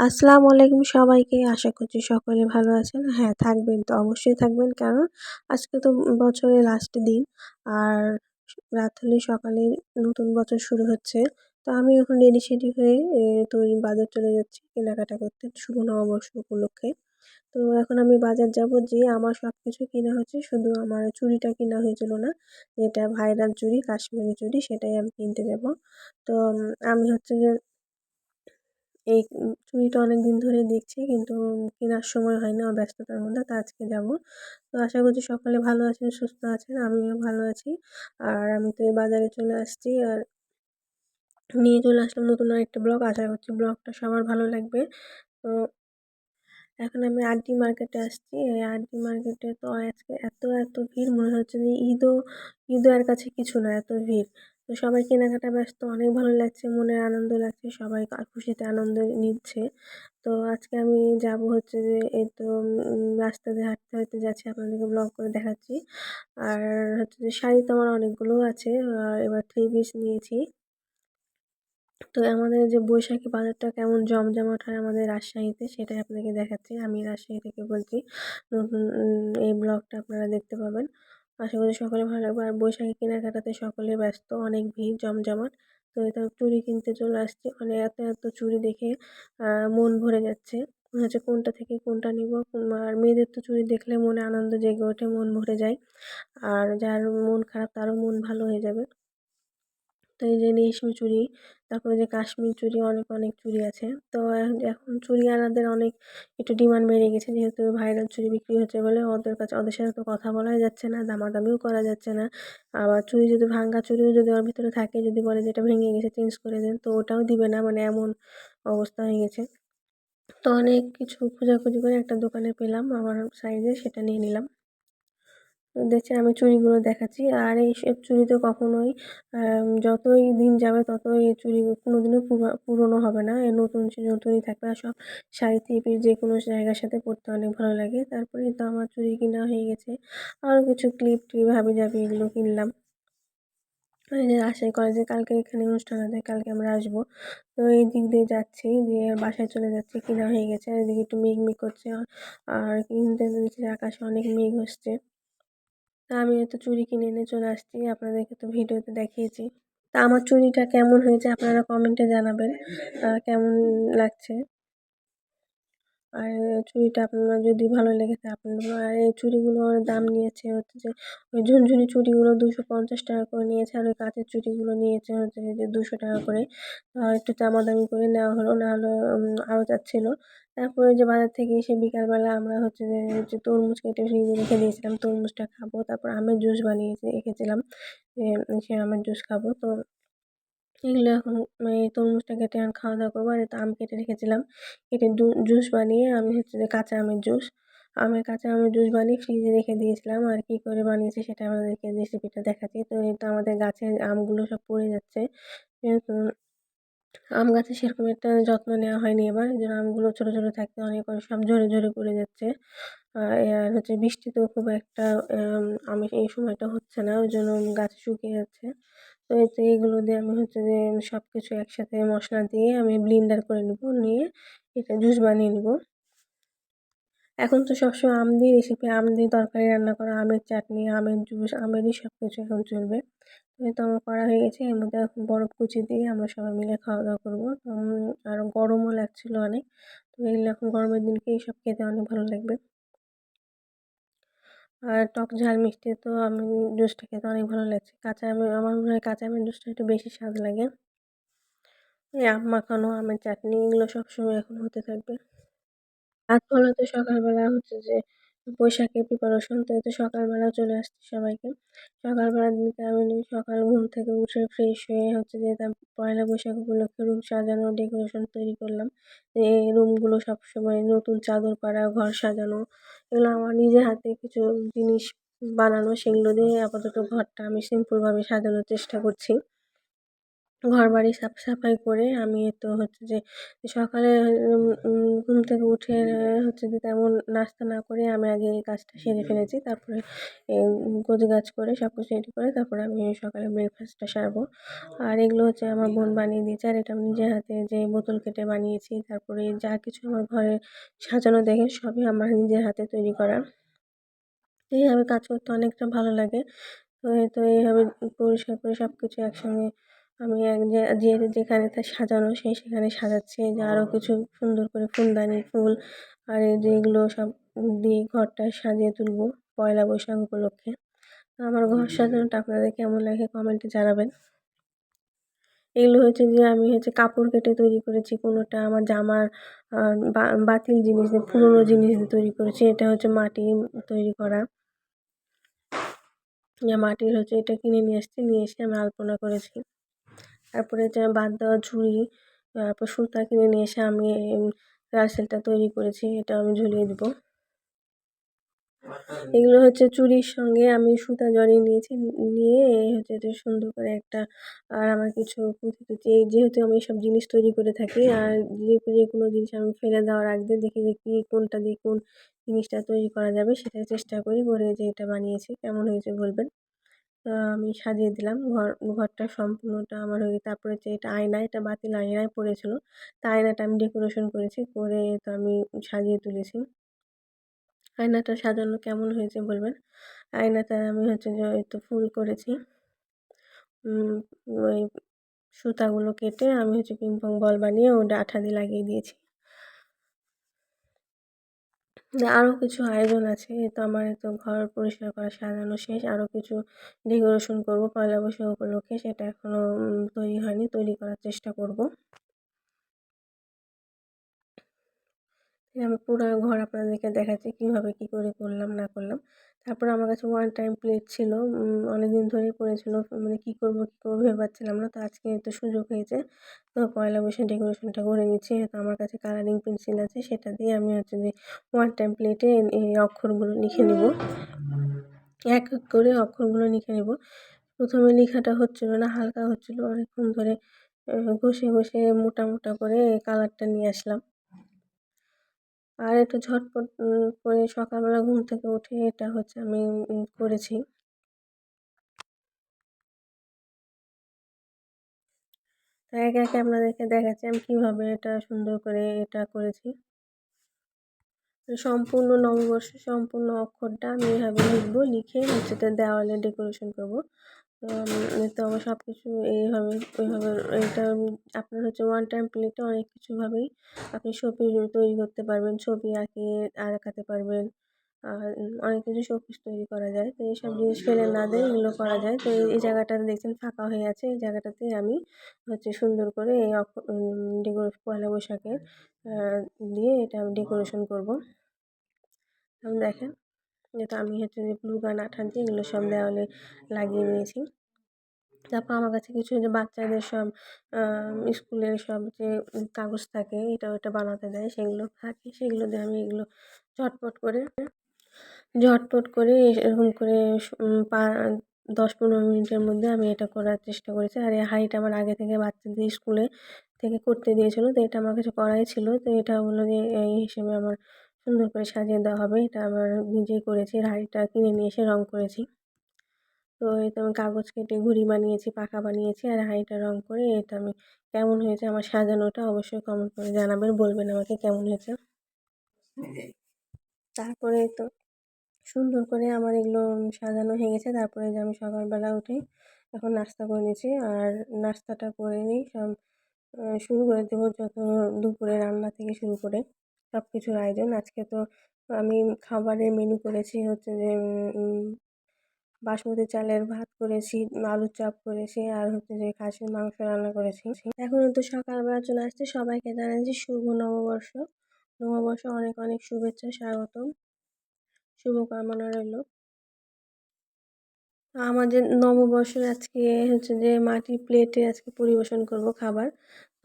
আসসালামু আলাইকুম সবাইকে। আশা করছি সকলে ভালো আছেন। হ্যাঁ, থাকবেন তো অবশ্যই থাকবেন। কারণ আজকে তো বছরের লাস্ট দিন। আর রাত হলেই সকালে নতুন বছর শুরু হচ্ছে। তো আমি এখন রেডি-সেডি হয়ে বাজার চলে যাচ্ছি কেনাকাটা করতে শুভ নববর্ষ উপলক্ষে। তো এখন আমি বাজার যাব, যেয়ে আমার সবকিছু কিনা হয়েছে। শুধু আমার চুড়িটা কিনা হয়েছিল না। যেটা ভাইরাল চুড়ি, কাশ্মীরি চুড়ি সেটাই আমি কিনতে যাব। তো আমি হচ্ছে যে এই চুড়িটা অনেকদিন ধরে দেখছি, কিন্তু কেনার সময় হয় না ব্যস্ততার মধ্যে। তো আজকে যাব। তো আশা করছি সকলে ভালো আছেন, সুস্থ আছেন। আমিও ভালো আছি। আর আমি তো এই বাজারে চলে আসছি। আর নিয়ে চলে আসলাম নতুন আরেকটা ব্লগ। আশা করছি ব্লগটা সবার ভালো লাগবে। তো এখন আমি আরডি মার্কেটে আসছি। এই আরডি মার্কেটে তো আজকে এত ভিড়, মনে হচ্ছে যে ঈদও এর কাছে কিছু না, এত ভিড়। তো সবাই কেনাকাটা ব্যস্ত, অনেক ভালো লাগছে, মনে আনন্দ লাগছে, সবাই খুশিতে আনন্দ নিচ্ছে। তো আজকে আমি যাব হচ্ছে যে এই তো রাস্তা দিয়ে হাঁটতে যাচ্ছি, আপনাদেরকে ব্লগ করে দেখাচ্ছি। আর হচ্ছে যে শাড়ি তো আমার অনেকগুলো আছে। এবার 3 পিস নিয়েছি। তো আমাদের যে বৈশাখী বাজারটা কেমন জমজমাট হয় আমাদের রাজশাহীতে, সেটাই আপনাকে দেখাচ্ছি। আমি রাজশাহী থেকে বলছি। নতুন এই ব্লগটা আপনারা দেখতে পাবেন। আশা করি সকলে ভালো লাগবে। আর বৈশাখী কেনাকাটাতে সকলে ব্যস্ত, অনেক ভিড় জমজমাট। তো এটা চুড়ি কিনতে চলে আসছি। মানে এত চুড়ি দেখে মন ভরে যাচ্ছে। মনে হচ্ছে কোনটা থেকে কোনটা নিব। আর মেয়েদের তো চুড়ি দেখলে মনে আনন্দ জেগে ওঠে, মন ভরে যায়। আর যার মন খারাপ তারও মন ভালো হয়ে যাবে। তো এই যে রেশমি চুড়ি, তারপরে যে কাশ্মীর চুড়ি, অনেক চুড়ি আছে। তো এখন চুড়ি আলাদের অনেক একটু ডিমান্ড বেড়ে গেছে, যেহেতু ভাইরাল চুড়ি বিক্রি হচ্ছে বলে ওদের সাথে তো কথা বলাই যাচ্ছে না, দামাদামিও করা যাচ্ছে না। আবার চুড়ি যদি ভাঙ্গা চুড়িও যদি ওর ভিতরে থাকে, যদি বলে যে এটা ভেঙে গেছে চেঞ্জ করে দেন, তো ওটাও দিবে না, মানে এমন অবস্থা হয়ে গেছে। তো অনেক কিছু খোঁজাখুঁজি করে একটা দোকানে পেলাম আমার সাইজে, সেটা নিয়ে নিলাম। তো দেখছেন আমি চুড়িগুলো দেখাচ্ছি। আর এইসব চুড়ি তো কখনোই যতই দিন যাবে ততই এই চুড়ি কোনোদিনও পুরনো হবে না। এই নতুনই থাকবে। আর সব শাড়ি, থ্রি-পিস যেকোনো জায়গার সাথে পরতে অনেক ভালো লাগে। তারপরে তো আমার চুড়ি কিনা হয়ে গেছে। আরও কিছু ক্লিপ-টিপ হাবিজাবি এগুলো কিনলাম। এই যে রাজশাহী কলেজে কালকে এখানে অনুষ্ঠান আছে, কালকে আমরা আসবো। তো এই দিক দিয়ে যাচ্ছি, দিয়ে বাসায় চলে যাচ্ছি। কিনা হয়ে গেছে। আর এদিকে একটু মেঘ করছে। আর কিনতে দেখছি আকাশে অনেক মেঘ হচ্ছে। তা আমি তো চুড়ি কিনে এনে চলে আসছি। আপনাদেরকে তো ভিডিওতে দেখিয়েছি। তা আমার চুড়িটা কেমন হয়েছে আপনারা কমেন্টে জানাবেন। কেমন লাগছে। আর চুড়িটা আপনার যদি ভালো লেগে থাকে আর এই চুড়িগুলোর দাম নিয়েছে হচ্ছে যে ওই ঝুনঝুনি চুড়িগুলো 250 টাকা করে নিয়েছে। আর ওই কাঁচের চুড়িগুলো নিয়েছে হচ্ছে যে 200 টাকা করে। একটু দামাদামি করে নেওয়া হলো, না হলে আরও যাচ্ছিল। তারপরে যে বাজার থেকে এসে বিকালবেলা আমরা হচ্ছে তরমুজ কেটে ফ্রিজে রেখে দিয়েছিলাম, তরমুজটা খাবো। তারপর আমের জুস বানিয়ে রেখেছিলাম, যে সে আমের জুস খাবো। তো এগুলো এখন এই তরমুজটা কেটে এখন খাওয়া দাওয়া করবো। আর এই তো আম কেটে রেখেছিলাম, কেটে জুস বানিয়ে আমি হচ্ছে যে কাঁচা আমের জুস বানিয়ে ফ্রিজে রেখে দিয়েছিলাম। আর কি করে বানিয়েছি সেটা আমাদেরকে রেসিপিটা দেখাচ্ছি। তো এই তো আমাদের গাছের আমগুলো সব পড়ে যাচ্ছে, যেহেতু আম গাছে সেরকম একটা যত্ন নেওয়া হয়নি এবার, যেন আমগুলো ছোট থাকতে অনেক সব ঝরে পড়ে যাচ্ছে। আর হচ্ছে বৃষ্টিতেও খুব একটা আমি এই সময়টা হচ্ছে না, ওই জন্য গাছ শুকিয়ে যাচ্ছে। তো এতে এগুলো দিয়ে আমি হচ্ছে যে সব কিছু একসাথে মশলা দিয়ে আমি ব্লেন্ডার করে নেবো, নিয়ে এটা জুস বানিয়ে নেবো। এখন তো সবসময় আম দিয়ে রেসিপি, আম দিয়ে তরকারি রান্না করা, আমের চাটনি, আমের জুস, আমেরই সব কিছু এখন চলবে। তো এই তো আমার করা হয়ে গেছে। এর মধ্যে এখন বরফ কুচি দিয়ে আমরা সবাই মিলে খাওয়া দাওয়া করবো। আর গরমও লাগছিল অনেক। তো এগুলো এখন গরমের দিনকে এইসব খেতে অনেক ভালো লাগবে। আর টক ঝাল মিষ্টি তো আমি জুসটা খেতে অনেক ভালো লাগছে। কাঁচা আমের, আমার মনে হয় কাঁচা আমের জুসটা একটু বেশি স্বাদ লাগে। এই আম মাখানো, আমের চাটনি এগুলো সবসময় এখন হতে থাকবে। রাত হলে তো সকালবেলা হচ্ছে যে বৈশাখের প্রিপারেশন, তো এই তো সকালবেলা চলে আসছি সবাইকে। সকালবেলার দিকে আমি সকাল ঘুম থেকে উঠে ফ্রেশ হয়ে হচ্ছে যে পয়লা বৈশাখ উপলক্ষে রুম সাজানো, ডেকোরেশন তৈরি করলাম। এই রুমগুলো সবসময় নতুন চাদর পাড়া, ঘর সাজানো, এগুলো আমার নিজের হাতে কিছু জিনিস বানানো, সেগুলো দিয়ে আপাতত ঘরটা আমি সিম্পলভাবে সাজানোর চেষ্টা করছি। ঘরবাড়ি সাফাই করে আমি তো হচ্ছে যে সকালে ঘুম থেকে উঠে হচ্ছে যে তেমন নাস্তা না করে আমি আগে এই কাজটা সেরে ফেলেছি। তারপরে গোছগাছ করে সব কিছু রেডি করে তারপরে আমি সকালে ব্রেকফাস্টটা সারবো। আর এগুলো হচ্ছে আমার বোন বানিয়ে দিয়েছে। আর এটা আমি নিজের হাতে যে বোতল কেটে বানিয়েছি। তারপরে যা কিছু আমার ঘরে সাজানো দেখে সবই আমার নিজের হাতে তৈরি করা। এইভাবে কাজ করতে অনেকটা ভালো লাগে। তো এইভাবে পরিষ্কার করে সবকিছু একসঙ্গে আমি এক যেখানে তা সাজানো সেখানে সাজাচ্ছি। এই যে আরও কিছু সুন্দর করে ফুলদানি, ফুল আর এই যে এগুলো সব দিয়ে ঘরটা সাজিয়ে তুলবো পয়লা বৈশাখ উপলক্ষে। আমার ঘর সাজানোটা আপনাদের কেমন লাগে কমেন্টে জানাবেন। এগুলো হচ্ছে যে আমি হচ্ছে কাপড় কেটে তৈরি করেছি, কোনোটা আমার জামার বাতিল জিনিস দিয়ে, পুরোনো জিনিস দিয়ে তৈরি করেছি। এটা হচ্ছে মাটি তৈরি করা, মাটির হচ্ছে এটা কিনে নিয়ে এসে আমি আলপনা করেছি। তারপরে হচ্ছে বাঁধ দেওয়া ঝুড়ি, তারপর সুতা কিনে নিয়ে এসে আমি রাসেলটা তৈরি করেছি, এটা আমি ঝুলিয়ে দেবো। এগুলো হচ্ছে চুড়ির সঙ্গে আমি সুতা জড়িয়ে নিয়েছি, নিয়ে হচ্ছে এটা সুন্দর করে একটা। আর আমার কিছু পুঁথি টুথি, যেহেতু আমি সব জিনিস তৈরি করে থাকি আর যে কোনো জিনিস আমি ফেলে দেওয়ার আগে দেখি যে কী কোনটা দিয়ে কোন জিনিসটা তৈরি করা যাবে সেটা চেষ্টা করি করে যে এটা বানিয়েছি কেমন হয়েছে বলবেন। আমি সাজিয়ে দিলাম ঘরটা সম্পূর্ণটা আমার হয়ে তারপরে যে এটা আয়না, এটা বাতিল আয়নায় পড়েছিল, তা আয়নাটা আমি ডেকোরেশন করেছি করে তো আমি সাজিয়ে তুলেছি। আয়নাটা সাজানো কেমন হয়েছে বলবেন। আয়নাটা আমি হচ্ছে যে ওই তো ফুল করেছি, ওই সুতাগুলো কেটে আমি হচ্ছে পিংপং বল বানিয়ে ওটা আঠা দিয়ে লাগিয়ে দিয়েছি। আরও কিছু আয়োজন আছে, তো আমার তো ঘর পরিষ্কার করা সাজানো শেষ, আরও কিছু ডেকোরেশন করব পয়লা বৈশাখ উপলক্ষে, সেটা এখনও তৈরি হয়নি, তৈরি করার চেষ্টা করব। আমি পুরো ঘর আপনাদেরকে দেখাচ্ছি কীভাবে কী করে করলাম না করলাম। তারপর আমার কাছে ওয়ান টাইম প্লেট ছিল, অনেকদিন ধরেই পড়েছিল, মানে কী করবো ভেবে পাচ্ছিলাম না। তো আজকে তো সুযোগ হয়েছে, তো পয়লা বৈশাখ ডেকোরেশনটা করে নিচ্ছি। তো আমার কাছে কালারিং পেন্সিল আছে, সেটা দিয়ে আমি হচ্ছে যে ওয়ান টাইম প্লেটে এই অক্ষরগুলো লিখে নেব, এক এক করে অক্ষরগুলো লিখে নেব। প্রথমে লেখাটা হচ্ছিল না, হালকা হচ্ছিল, অনেকক্ষণ ধরে ঘষে ঘষে মোটা মোটা করে কালারটা নিয়ে আসলাম। আর একটু ঝটপট করে সকালবেলা ঘুম থেকে উঠে এটা হচ্ছে আমি করেছি। তো একে একে আপনাদেরকে দেখাচ্ছি আমি কীভাবে এটা সুন্দর করে এটা করেছি। সম্পূর্ণ নববর্ষ সম্পূর্ণ অক্ষরটা আমি এভাবে লিখবো, লিখে হচ্ছে দেওয়ালে ডেকোরেশন করব। তো আমার সব কিছু এইভাবে ওইভাবে এটা আপনার হচ্ছে ওয়ান টাইম প্লেটে অনেক কিছুভাবেই আপনি ছবি তৈরি করতে পারবেন, ছবি আঁকাতে পারবেন। আর অনেক কিছু শোপিস তৈরি করা যায়। তো এইসব জিনিস ফেলে না দিয়ে এগুলো করা যায়। তো এই জায়গাটাতে দেখছেন ফাঁকা হয়ে আছে, এই জায়গাটাতে আমি হচ্ছে সুন্দর করে এই পয়লা বৈশাখের দিয়ে এটা আমি ডেকোরেশন করব। দেখেন যেটা আমি হচ্ছে যে গ্লু গান আঠা দিয়ে এগুলো সব দেওয়ালে লাগিয়ে নিয়েছি। তারপর আমার কাছে কিছু যে বাচ্চাদের সব স্কুলের সব যে কাগজ থাকে এটা ওটা বানাতে দেয়, সেগুলো থাকে, সেগুলো দিয়ে আমি এগুলো ঝটপট করে এরকম করে স পা 10-15 মিনিটের মধ্যে আমি এটা করার চেষ্টা করেছি। আর এই হাঁড়িটা আমার আগে থেকে বাচ্চাদের স্কুলে থেকে করতে দিয়েছিল, তো এটা আমার কাছে করাই ছিল। তো এটা হলো যে এই হিসেবে আমার সুন্দর করে সাজিয়ে দেওয়া হবে, এটা আমার নিজেই করেছি। আর হাঁড়িটা কিনে নিয়ে এসে রং করেছি। তো এটা আমি কাগজ কেটে ঘুড়ি বানিয়েছি, পাখা বানিয়েছি আর হাঁড়িটা রং করে এটা আমি কেমন হয়েছে আমার সাজানোটা অবশ্যই কমেন্ট করে জানাবেন, বলবেন আমাকে কেমন হয়েছে। তারপরে তো সুন্দর করে আমার এগুলো সাজানো হয়ে গেছে। তারপরে যে আমি সকালবেলা উঠে এখন নাস্তা করে নিয়েছি। আর নাস্তাটা করে নিই সব শুরু করে দেবো যত দুপুরে রান্না থেকে শুরু করে সব কিছুর আয়োজন। আজকে তো আমি খাবারের মেনু করেছি হচ্ছে যে বাসমতি চালের ভাত করেছি, আলুর চপ করেছি আর হচ্ছে যে খাসির মাংস রান্না করেছি। এখন তো সকালবেলা চলে আসছে, সবাইকে জানাচ্ছি শুভ নববর্ষ। নববর্ষ অনেক অনেক শুভেচ্ছা, স্বাগতম, শুভকামনা রইল। আমাদের নববর্ষের আজকে হচ্ছে যে মাটির প্লেটে আজকে পরিবেশন করব খাবার।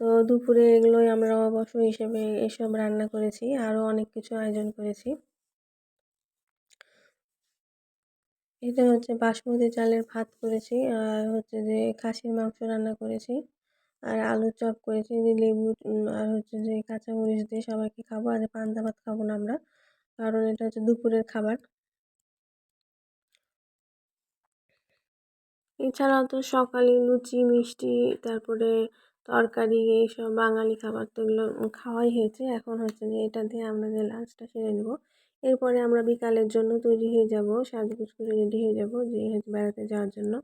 তো দুপুরে এগুলোই আমরা নববর্ষ হিসেবে এসব রান্না করেছি, আরও অনেক কিছু আয়োজন করেছি। এটা হচ্ছে বাসমতি চালের ভাত করেছি আর হচ্ছে যে খাসির মাংস রান্না করেছি। আর আলুর চপ করেছি, লেবু আর হচ্ছে যে কাঁচামরিচ দিয়ে সবাইকে খাবো। আর পান্তা ভাত খাবো না আমরা, কারণ এটা হচ্ছে দুপুরের খাবার। এছাড়াও তো সকালে লুচি, মিষ্টি, তারপরে তরকারি, এইসব বাঙালি খাবার তো এগুলো খাওয়াই হয়েছে। এখন হচ্ছে যে এটা দিয়ে আমরা যে লাঞ্চটা সেরে নেবো। এরপরে আমরা বিকালের জন্য তৈরি হয়ে যাব, সাজগোজ করে রেডি হয়ে যাব যে হচ্ছে বেড়াতে যাওয়ার জন্য।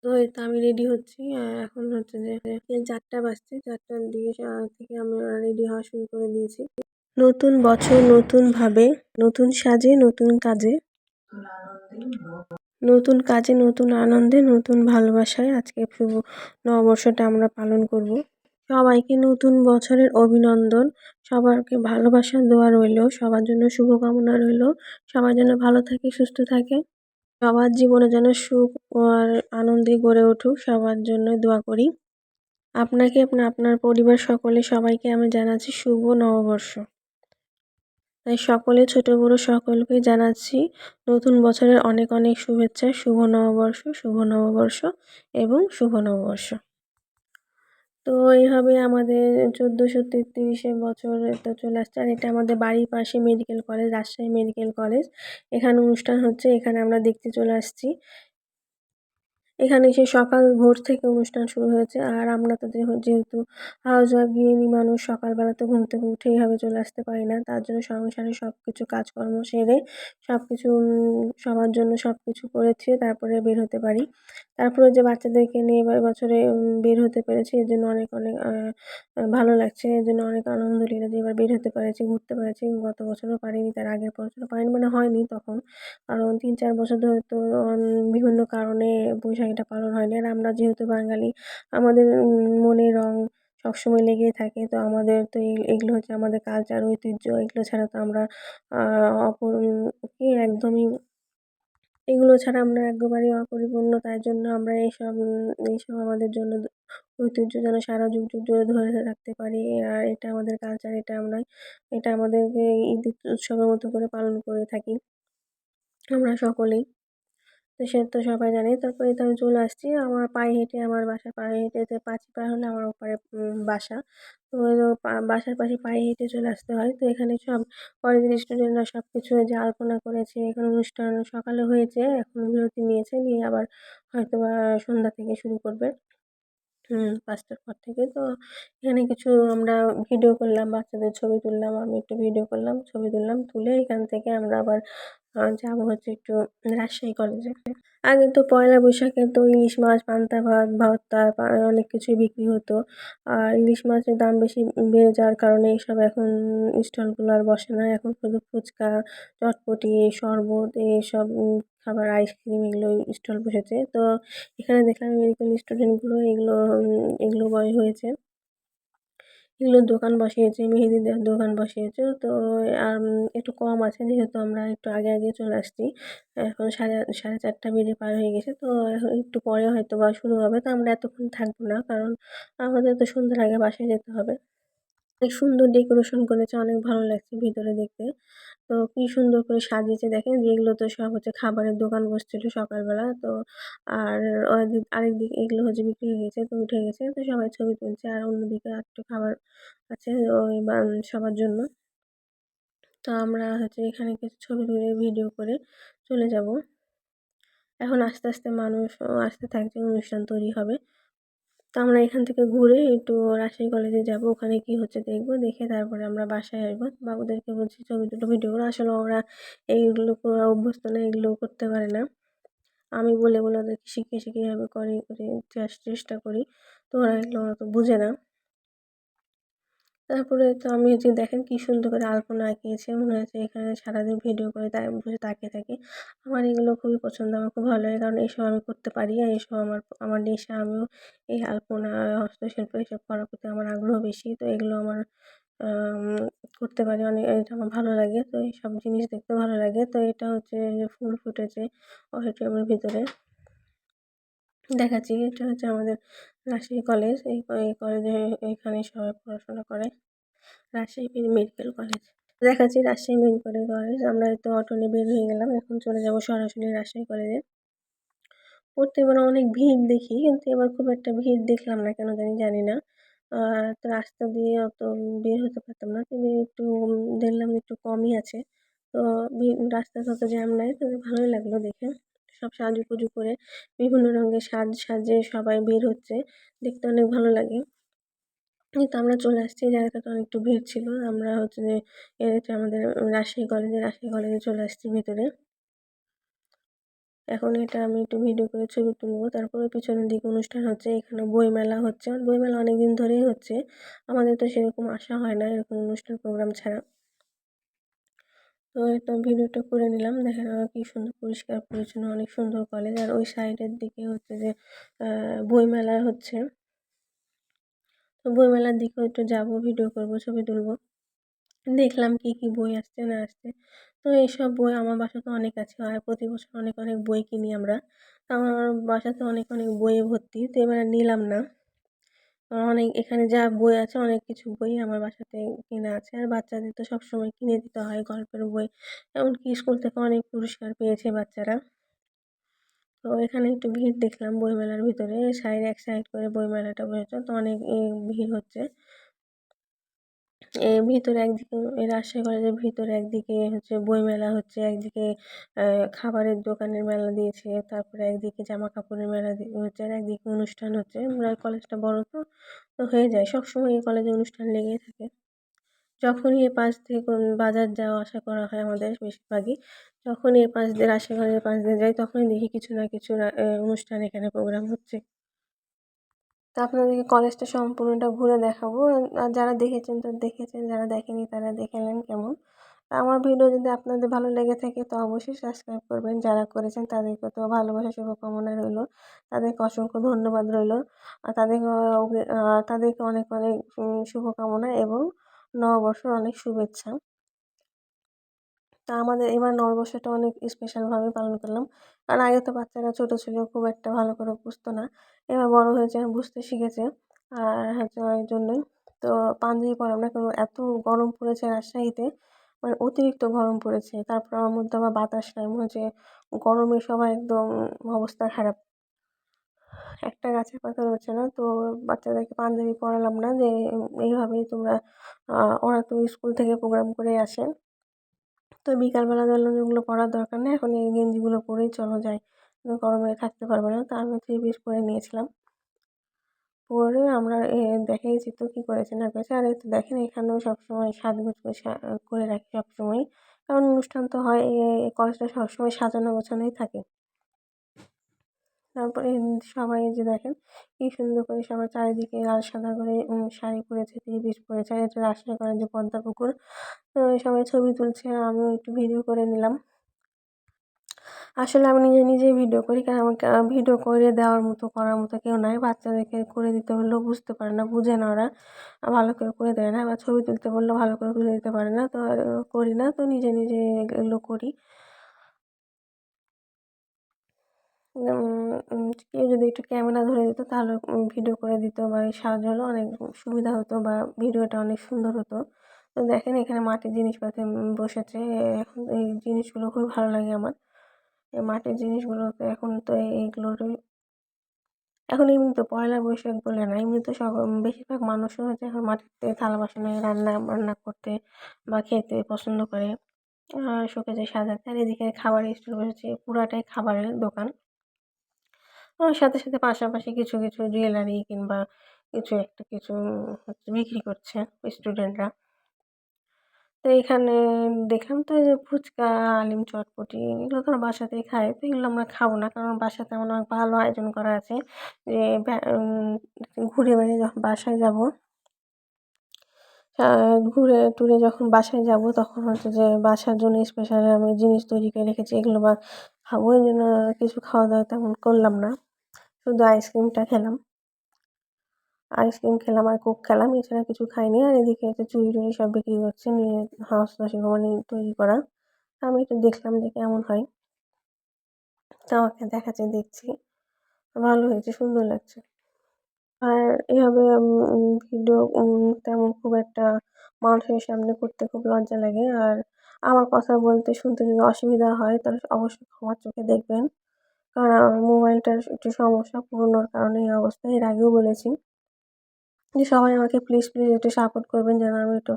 তো এই তো আমি রেডি হচ্ছি। এখন হচ্ছে যে 4টা বাজছে, 4টার দিকে থেকে আমরা রেডি হওয়া শুরু করে দিয়েছি। নতুন বছর নতুনভাবে, নতুন সাজে, নতুন কাজে, নতুন কাজে, নতুন আনন্দে, নতুন ভালোবাসায় আজকে শুভ নববর্ষটা আমরা পালন করব। সবাইকে নতুন বছরের অভিনন্দন, সবাইকে ভালোবাসা দোয়া রইল, সবার জন্য শুভকামনা রইল, সবার জন্য ভালো থাকে, সুস্থ থাকে, সবার জীবনে যেন সুখ আর আনন্দে গড়ে উঠুক, সবার জন্য দোয়া করি। আপনাকে আপনার পরিবার সকলে সবাইকে আমি জানাচ্ছি শুভ নববর্ষ। তাই সকলে, ছোট বড় সকলকে জানাচ্ছি নতুন বছরের অনেক অনেক শুভেচ্ছা। শুভ নববর্ষ, শুভ নববর্ষ এবং শুভ নববর্ষ। তো এইভাবে আমাদের 1433 বছর তো চলে আসছে। আর এটা আমাদের বাড়ির পাশে medical college, Rajshahi medical college. এখানে অনুষ্ঠান হচ্ছে, এখানে আমরা দেখতে চলে আসছি। এখানে সে সকাল ভোর থেকে অনুষ্ঠান শুরু হয়েছে। আর আমরা তো যেহেতু হাউসওয়াইফ, গৃহিণী মানুষ, সকালবেলা তো ঘুম থেকে উঠে এইভাবে চলে আসতে পারি না। তার জন্য সংসারে সব কিছু কাজকর্ম সেরে সব কিছু সবার জন্য সব কিছু করেছি, তারপরে বের হতে পারি। তারপরে যে বাচ্চাদেরকে নিয়ে এবার বছরে বের হতে পেরেছি, এর জন্য অনেক অনেক ভালো লাগছে। এর জন্য অনেক আলহামদুলিল্লাহ যে এবার বের হতে পেরেছি, ঘুরতে পেরেছি। গত বছরও পারিনি, তার আগের বছরও পারিনি, মানে হয়নি তখন, কারণ 3-4 বছর ধরে তো বিভিন্ন কারণে বৈশাখীটা পালন হয়নি। আর আমরা যেহেতু বাঙালি, আমাদের মনে রং সবসময় লেগেই থাকে। তো আমাদের তো এগুলো হচ্ছে আমাদের কালচার, ঐতিহ্য। এগুলো ছাড়া তো আমরা কি একদমই, এগুলো ছাড়া আমরা একেবারেই অপরিপূর্ণ। তাই জন্য আমরা এইসব আমাদের জন্য ঐতিহ্য যেন সারা যুগ যুগ ধরে ধরে রাখতে পারি। আর এটা আমাদের কালচার, এটা আমাদেরকে ঈদ উৎসবের মতো করে পালন করে থাকি আমরা সকলেই। তো সে তো সবাই জানে। তারপরে তো আমি চলে আসছি আমার পায়ে হেঁটে, আমার বাসার পায়ে হেঁটে যে 5 পার হলে আমার ওপারে বাসা। তো ওই বাসার পাশে পায়ে হেঁটে চলে আসতে হয়। তো এখানে সব কলেজের স্টুডেন্টরা সব কিছু যে আলপনা করেছে, এখানে অনুষ্ঠান সকালে হয়েছে, এখন বিরতি নিয়েছে, নিয়ে আবার হয়তোবা সন্ধ্যা থেকে শুরু করবে। 5টার পর থেকে। তো এখানে কিছু আমরা ভিডিও করলাম, বাচ্চাদের ছবি তুললাম, আমি একটু ভিডিও করলাম, ছবি তুললাম, তুলে এখান থেকে আমরা আবার যাবো হচ্ছে একটু রাজশাহী কলেজে। আগে তো পয়লা বৈশাখে তো ইলিশ মাছ, পান্তা ভাত, ভর্তা, অনেক কিছুই বিক্রি হতো। আর ইলিশ মাছের দাম বেশি বেড়ে যাওয়ার কারণে এসব এখন স্টলগুলো আর বসে না। এখন শুধু ফুচকা, চটপটি, শরবত, এসব খাবার, আইসক্রিম, এগুলো স্টল বসেছে। তো এখানে দেখলাম মেডিকেল স্টুডেন্টগুলো এগুলো হয়েছে, এগুলোর দোকান বসিয়েছে, মেহেদি দেওয়ার দোকান বসিয়েছে। তো আর একটু কম আছে, যেহেতু আমরা একটু আগে আগে চলে আসছি। এখন সাড়ে 4টা বেজে পার হয়ে গেছে। তো এখন একটু পরে হয়তো বা শুরু হবে। তো আমরা এতক্ষণ থাকবো না, কারণ আমাদের তো সন্ধ্যার আগে বাসায় যেতে হবে। অনেক সুন্দর ডেকোরেশন করেছে, অনেক ভালো লাগছে ভিতরে দেখতে। তো কি সুন্দর করে সাজিয়েছে দেখেন, যে এগুলো তো সব হচ্ছে খাবারের দোকান বসছিল সকালবেলা। তো আর আরেকদিকে এগুলো হচ্ছে বিক্রি হয়ে গেছে, তো উঠে গেছে। তো সবাই ছবি তুলছে, আর অন্যদিকে একটু খাবার আছে ওই সবার জন্য। তো আমরা হচ্ছে এখানে কিছু ছবি তুলে ভিডিও করে চলে যাব। এখন আস্তে আস্তে মানুষও আসতে থাকছে, অনুষ্ঠান তৈরি হবে। তো আমরা এখান থেকে ঘুরে একটু রাজশাহী কলেজে যাব, ওখানে কি হচ্ছে দেখবো, দেখে তারপরে আমরা বাসায় আসবো। বাবুদেরকে বলছি ছবি তুলো, ভিডিও করো। আসলে ওরা এইগুলো করা অভ্যস্ত না, এগুলো করতে পারে না। আমি বলে বলে ওদেরকে শিখিয়ে শিখিয়ে এভাবে করে চেষ্টা করি। তো ওরা এগুলো অত বুঝে না। তারপরে তো আমি যে দেখেন কি সুন্দর করে আলপনা আঁকিয়েছে, মনে হচ্ছে এখানে সারাদিন ভিডিও করে তাই বসে তাকিয়ে থাকি। আমার এগুলো খুবই পছন্দ, আমার খুব ভালো লাগে, কারণ এসব আমি করতে পারি। আর এসব আমার নেশা। আমিও এই আলপনা, হস্তশিল্প এসব করার প্রতি আমার আগ্রহ বেশি। তো এগুলো আমার আম করতে পারি অনেক, এটা আমার ভালো লাগে। তো এইসব জিনিস দেখতে ভালো লাগে। তো এটা হচ্ছে যে ফুল ফুটেছে অডিটোরিয়ামের ভিতরে, দেখাচ্ছি। এটা হচ্ছে আমাদের রাজশাহী কলেজ। এই কলেজে এখানে সবাই পড়াশোনা করে, রাজশাহী মেডিকেল কলেজ। দেখাচ্ছি রাজশাহী মেডিকেল কলেজ। আমরা তো অটো নিয়ে বের হয়ে গেলাম, এখন চলে যাব সরাসরি রাজশাহী কলেজে। পড়তে এবার অনেক ভিড় দেখি, কিন্তু এবার খুব একটা ভিড় দেখলাম না, কেন জানি জানি না। তো রাস্তা দিয়ে অত বের হতে পারতাম না। তবে একটু দেখলাম একটু কমই আছে। তো রাস্তায় অত জ্যাম নাই। তবে ভালোই লাগলো দেখে। সব সাজুগুজু করে বিভিন্ন রঙের সাজে সবাই বের হচ্ছে। দেখতে অনেক ভালো লাগে। এই তো আমরা চলে আসছি। এই জায়গাটাতে অনেক একটু ভিড় ছিল। আমরা হচ্ছে যে এটা হচ্ছে আমাদের রাজশাহী কলেজে চলে আসছি ভেতরে। এখন এটা আমি একটু ভিডিও করে ছবি তুলবো। তারপরে পিছনের দিকে অনুষ্ঠান হচ্ছে। এখানে বইমেলা হচ্ছে। বইমেলা অনেকদিন ধরেই হচ্ছে। আমাদের তো সেরকম আসা হয় না এরকম অনুষ্ঠান প্রোগ্রাম ছাড়া। তো এটা ভিডিওটা করে নিলাম। দেখেন কি সুন্দর পরিষ্কার পরিচ্ছন্ন, অনেক সুন্দর কলেজ। আর ওই সাইডের দিকে হচ্ছে যে বইমেলা হচ্ছে। তো বইমেলার দিকেও একটু যাবো, ভিডিও করবো, ছবি তুলবো। দেখলাম কি বই আসছে না আসছে। তো এইসব বই আমার বাসাতে অনেক আছে। আর প্রতি বছর অনেক বই কিনি আমরা। তো আমার বাসাতে অনেক বইয়ে ভর্তি। তো এবার আর নিলাম না। অনেক এখানে যা বই আছে অনেক কিছু বই আমার বাসাতে কেনা আছে। আর বাচ্চাদের তো সবসময় কিনে দিতে হয় গল্পের বই। এমনকি স্কুল থেকে অনেক পুরস্কার পেয়েছে বাচ্চারা। তো এখানে একটু ভিড় দেখলাম বইমেলার ভিতরে। এক সাইড করে বইমেলাটা বসেছে। তো অনেক ভিড় হচ্ছে। ভিতরে একদিকে এই রাজশাহী কলেজের ভিতরে একদিকে হচ্ছে বইমেলা হচ্ছে, একদিকে খাবারের দোকানের মেলা দিয়েছে, তারপরে একদিকে জামা কাপড়ের মেলা হচ্ছে, আর একদিকে অনুষ্ঠান হচ্ছে। কলেজটা বড় তো, তো হয়ে যায় সবসময় এই কলেজে অনুষ্ঠান লেগেই থাকে। যখনই এ পাশ দিয়ে বাজার যাওয়া আসা করা হয় আমাদের বেশিরভাগই, যখনই এ পাশ দিয়ে রাজশাহী কলেজের পাশ দিয়ে যাই তখনই দেখি কিছু না কিছু অনুষ্ঠান এখানে প্রোগ্রাম হচ্ছে। তো আপনাদেরকে কলেজটা সম্পূর্ণটা ঘুরে দেখাবো। আর যারা দেখেছেন তো দেখেছেন, যারা দেখেনি তারা দেখে নেন কেমন। আমার ভিডিও যদি আপনাদের ভালো লেগে থাকে তো অবশ্যই সাবস্ক্রাইব করবেন। যারা করেছেন তাদেরকে তো ভালোবাসা শুভকামনা রইলো। তাদেরকে অসংখ্য ধন্যবাদ রইলো। আর তাদেরকে অনেক শুভকামনা এবং নববর্ষের অনেক শুভেচ্ছা। তা আমাদের এবার নববর্ষটা অনেক স্পেশালভাবে পালন করলাম। কারণ আগে তো বাচ্চারা ছোট ছিল, খুব একটা ভালো করে বুঝতো না। এবার বড় হয়েছে, বুঝতে শিখেছে। আর হচ্ছে ওই জন্যই তো পাঞ্জাবি পরলাম না, কারণ এত গরম পড়েছে রাজশাহীতে, মানে অতিরিক্ত গরম পড়েছে। তারপর আমার মধ্যে আবার বাতাস নাই, মনে হচ্ছে গরমে সবাই একদম অবস্থা খারাপ। একটা গাছের পাতা নড়ছে না। তো বাচ্চাদেরকে পাঞ্জাবি পরালাম না, যে এইভাবেই তোমরা ওরা তো স্কুল থেকে প্রোগ্রাম করে আসে। তো বিকালবেলা ধরলাম যে ওগুলো পরার দরকার নেই, এখন এই গেঞ্জিগুলো পরেই চলো যাই, গরমে থাকতে পারবে না। তো আমি 3 পিস পরে নিয়েছিলাম। পরে আমরা দেখিয়েছি তো কী করেছে না করেছে। আর এই তো দেখেন এখানেও সবসময় সাজগোজ করে করে রাখি সবসময়, কারণ অনুষ্ঠান তো হয়। কলেজটা সবসময় সাজানো গোছানোই থাকে। তারপরে সবাই এই যে দেখেন কি সুন্দর করে সবাই চারিদিকে লাল সাদা করে শাড়ি পরেছে, 3 পিস পরেছে। আর এটা রাজশাহী কলেজের পদ্মা পুকুর। তো সবাই ছবি তুলছে, আমিও একটু ভিডিও করে নিলাম। আসলে আমি নিজেই ভিডিও করি, কারণ আমাকে ভিডিও করে দেওয়ার মতো করার মতো কেউ নাই। বাচ্চাদেরকে করে দিতে বললেও বুঝতে পারে না, বুঝে না ওরা, ভালো করে দেয় না। আবার ছবি তুলতে বললেও ভালো করে তুলে দিতে পারে না। তো আর করি না, তো নিজে এগুলো করি। কেউ যদি একটু ক্যামেরা ধরে দিত তাহলে ভিডিও করে দিত বা সাহায্য হলে অনেক সুবিধা হতো, বা ভিডিওটা অনেক সুন্দর হতো। তো দেখেন এখানে মাটির জিনিসপাতি বসেছে। এখন এই জিনিসগুলো খুব ভালো লাগে আমার। এই মাটির জিনিসগুলো তো এখন তো এইগুলোর এখন এমনি তো পয়লা বৈশাখ বলে না, এমনি তো সব বেশিরভাগ মানুষও হচ্ছে এখন মাটিতে থালা বাসনে রান্না বান্না করতে বা খেতে পছন্দ করে। শোকেজে সাজাতে। আর এদিকে খাবারের স্টল বসেছে, পুরাটাই খাবারের দোকান। সাথে পাশাপাশি কিছু জুয়েলারি কিংবা কিছু হচ্ছে বিক্রি করছে স্টুডেন্টরা। তো এখানে দেখলাম তো এই যে ফুচকা, আলিম চটপটি এগুলো তো আমরা বাসাতেই খাই। তো এগুলো আমরা খাবো না, কারণ বাসাতে আমার অনেক ভালো আয়োজন করা আছে। যে ঘুরে বেড়িয়ে যখন বাসায় যাব, ঘুরে টুরে যখন বাসায় যাব তখন হচ্ছে যে বাসার জন্য স্পেশাল আমি জিনিস তৈরি করে রেখেছি, এগুলো বা খাবো। এই জন্য কিছু খাওয়া দাওয়া তেমন করলাম না, শুধু আইসক্রিমটা খেলাম। আইসক্রিম খেলাম আর কোক খেলাম, এছাড়া কিছু খাইনি। আর এদিকে হচ্ছে চুড়ি টুড়ি সব বিক্রি করছে, নিয়ে হস্তশিল্প তৈরি করা। আমি একটু দেখলাম যে কেমন হয়। তো আমাকে দেখাচ্ছে, দেখছি ভালো হয়েছে, সুন্দর লাগছে। আর এভাবে ভিডিও তেমন খুব একটা মানুষের সামনে করতে খুব লজ্জা লাগে। আর আমার কথা বলতে শুনতে যদি অসুবিধা হয় তাহলে অবশ্যই ক্ষমার চোখে দেখবেন। কারণ আমার মোবাইলটার একটু সমস্যা, পুরনোর কারণে এই অবস্থা। এর আগেও বলেছি যে সবাই আমাকে প্লিজ একটু সাপোর্ট করবেন যেন আমি একটু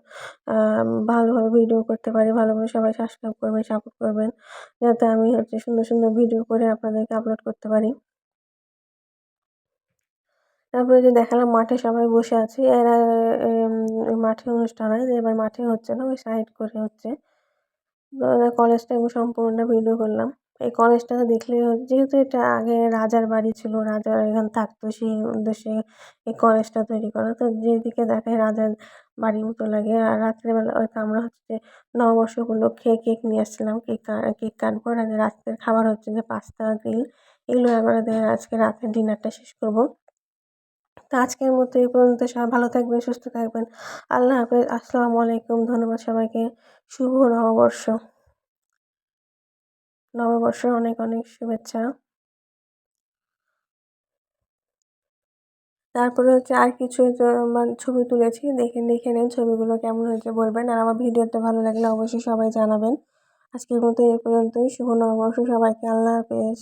ভালোভাবে ভিডিও করতে পারি। ভালোভাবে সবাই সাবস্ক্রাইব করবেন, সাপোর্ট করবেন। যাতে আমি সুন্দর ভিডিও করে আপনাদেরকে আপলোড করতে পারি। তারপরে যে দেখালাম মাঠে সবাই বসে আছে। এরা মাঠে অনুষ্ঠান হয়, এবার মাঠে হচ্ছে না, ওই সাইড করে হচ্ছে। তো কলেজটা আমি সম্পূর্ণটা ভিডিও করলাম। এই কলেজটাকে দেখলেই যেহেতু এটা আগে রাজার বাড়ি ছিল, রাজারা এখানে থাকতো সেই উদ্দেশ্যে এই কলেজটা তৈরি করা। তো যেদিকে তাকাই রাজার বাড়ির মতো লাগে। আর রাত্রেবেলা হয়তো আমরা হচ্ছে যে নববর্ষ উপলক্ষে কেক নিয়ে আসছিলাম। কেক কাটবো। আর রাত্রের খাবার হচ্ছে যে পাস্তা, গ্রিল এগুলো আমাদের আজকে রাতের ডিনারটা শেষ করব। তো আজকের মতো এই পর্যন্ত। সবাই ভালো থাকবেন, সুস্থ থাকবেন। আল্লাহ হাফেজ। আসসালামু আলাইকুম। ধন্যবাদ সবাইকে। শুভ নববর্ষ। নববর্ষের অনেক শুভেচ্ছা। তারপরে হচ্ছে আর কিছু ছবি তুলেছি। দেখে নিন ছবিগুলো কেমন হয়েছে বলবেন। আর আমার ভিডিওটা ভালো লাগলে অবশ্যই সবাই জানাবেন। আজকের মতো এই পর্যন্তই। শুভ নববর্ষ সবাইকে। আল্লাহ হাফেজ।